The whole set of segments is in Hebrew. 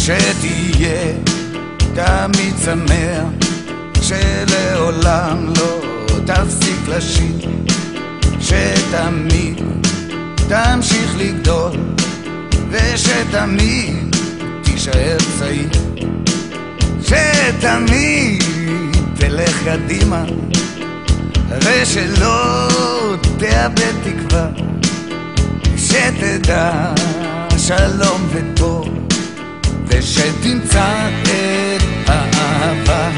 שתהיה תמיד שמח, שלעולם לא תפסיק לשיר, שתמיד תמשיך לגדול, ושתמיד תישאר צעיר, שתמיד תלך קדימה, ושלא תאבד תקווה, שתדע שלום וטוב, ושתמצא את האהבה.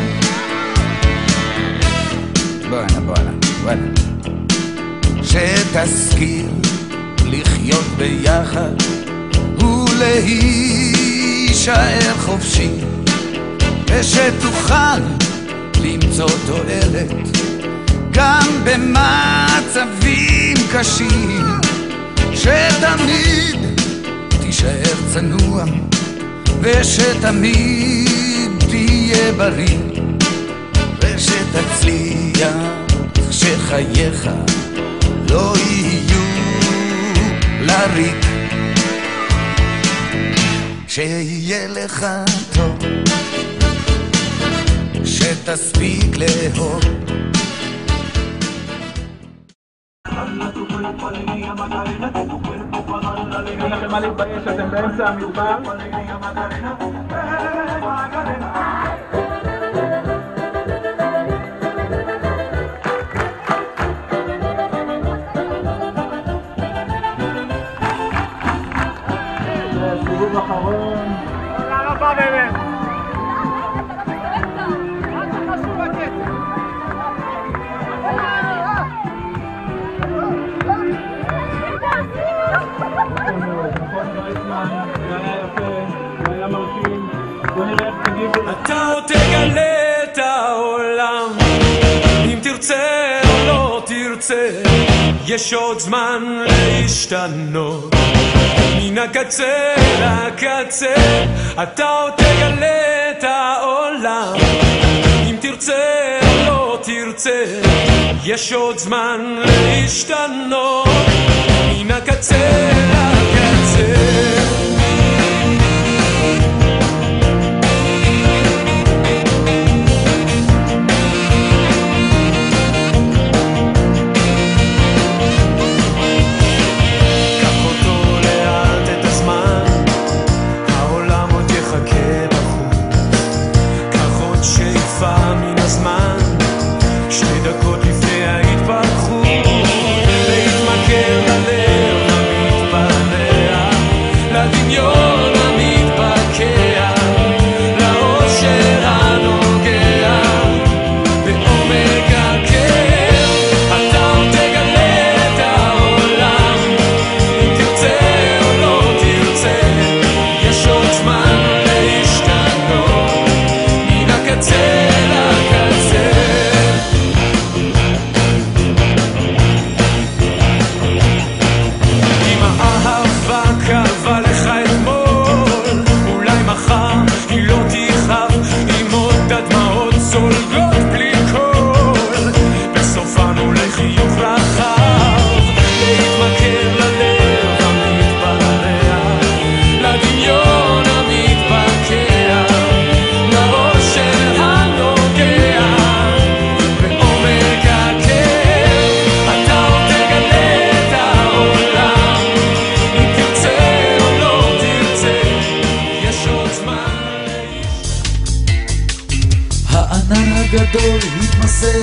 בואנה שתשכיל לחיות ביחד ולהישאר חופשי, ושתוכל למצוא תועלת גם במצבים קשים, שתמיד תישאר צנוע, ושתמיד תהיה בריא, ושתצליח שחייך לא יהיו לריק, שיהיה לך טוב, שתספיק לאהוב. אין לכם מה להתבייש, אתם באמצע המדבר. סיבוב אחרון. תודה רבה באמת. אתה עוד תגלה את העולם, אם תרצה או לא תרצה, יש עוד זמן להשתנות, מן הקצה לקצה. אתה עוד תגלה את העולם, אם תרצה או לא תרצה, יש עוד זמן להשתנות, מן הקצה לקצה. הגדול התמסר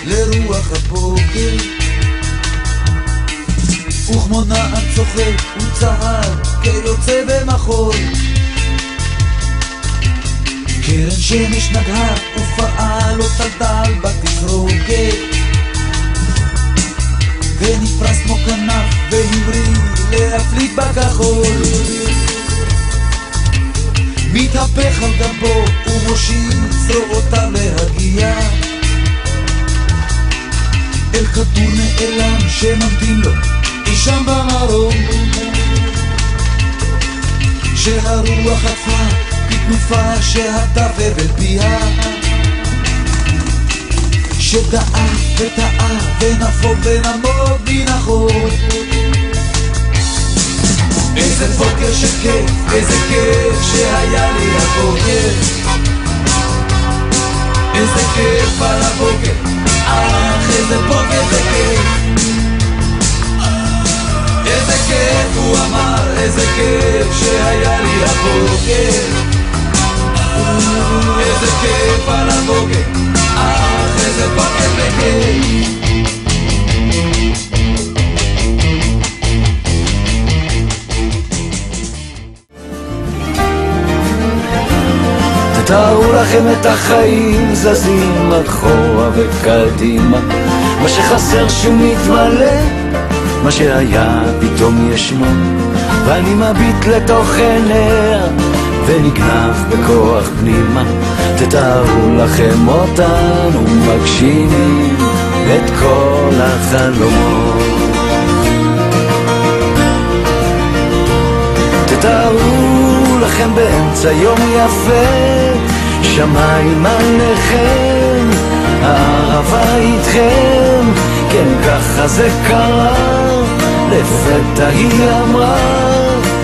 לרוח הבוקר, וכמו נער צוחק וצהל כיוצא במחול, קרן שמש נגעה ופעל אותה דל בתסרוקת, ונפרס כמו כנף והמריא להפליג בכחול, מתהפך על גבו ומושיט זרועותיו להגיע אל כדור נעלם שממתין לו אי שם במרום, שהרוח חטפה בתנופה שהטף אל פיה, שדעה וטעה ונפוג ונמוג מן החול, איזה בוקר שכיף, איזה כיף שהיה לי הבוקר. איזה כיף על הבוקר, איזה בוקר זה כיף. איזה כיף הוא אמר, איזה כיף שהיה לי הבוקר. איזה כיף על הבוקר, איזה בוקר זה כיף. תארו לכם את החיים זזים אחורה וקדימה, מה שחסר שהוא מתמלא, מה שהיה פתאום ישנו, ואני מביט לתוך עיניה ונגנב בכוח פנימה. תתארו לכם אותנו מגשימים את כל החלומות. תתארו לכם באמצע יום יפה, שמיים עליכם, הערבה איתכם, כן ככה זה קרה. לפתע היא אמרה,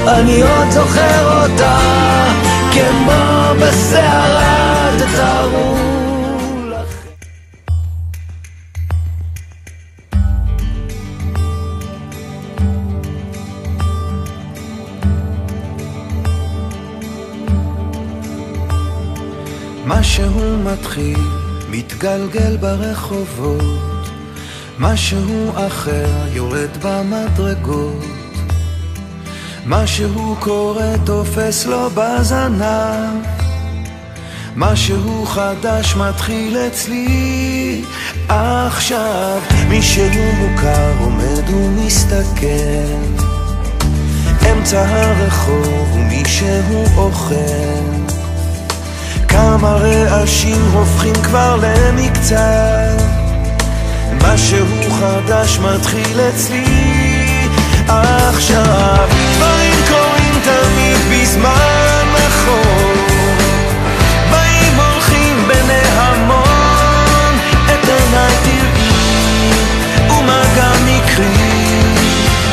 אני עוד זוכר אותה, כמו בסערה. תתארו לכם. משהו מתחיל, מתגלגל ברחובות, משהו אחר יורד במדרגות, משהו קורה תופס לו בזנב, משהו חדש מתחיל אצלי עכשיו. מישהו מוכר עומד ומסתכל אמצע הרחוב ומישהו אוכל, כמה רעשים הופכים כבר למקצת. משהו חדש מתחיל אצלי עכשיו. דברים קורים תמיד בזמן נכון, באים הולכים בנהמון, את עיניי תראי ומה גם נקרי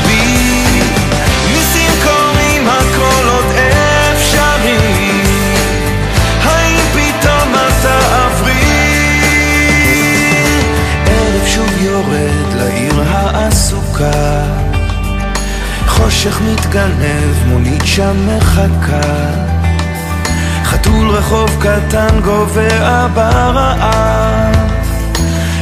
בי. ניסים קורים הכל עוד אפשרי, האם פתאום אתה עברי? ערב שוב יורד לעיר העסוקה, חושך מתגנב, מונית שם מחכה, חתול רחוב קטן גובע ברעב.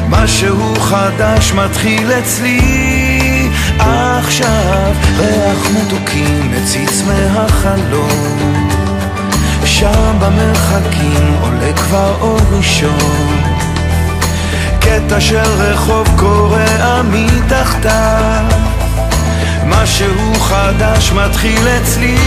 משהו חדש מתחיל אצלי עכשיו. ריח מתוקים מציץ מהחלום, שם במרחקים עולה כבר אור ראשון, קטע של רחוב קורע מתחתיו. משהו חדש מתחיל אצלי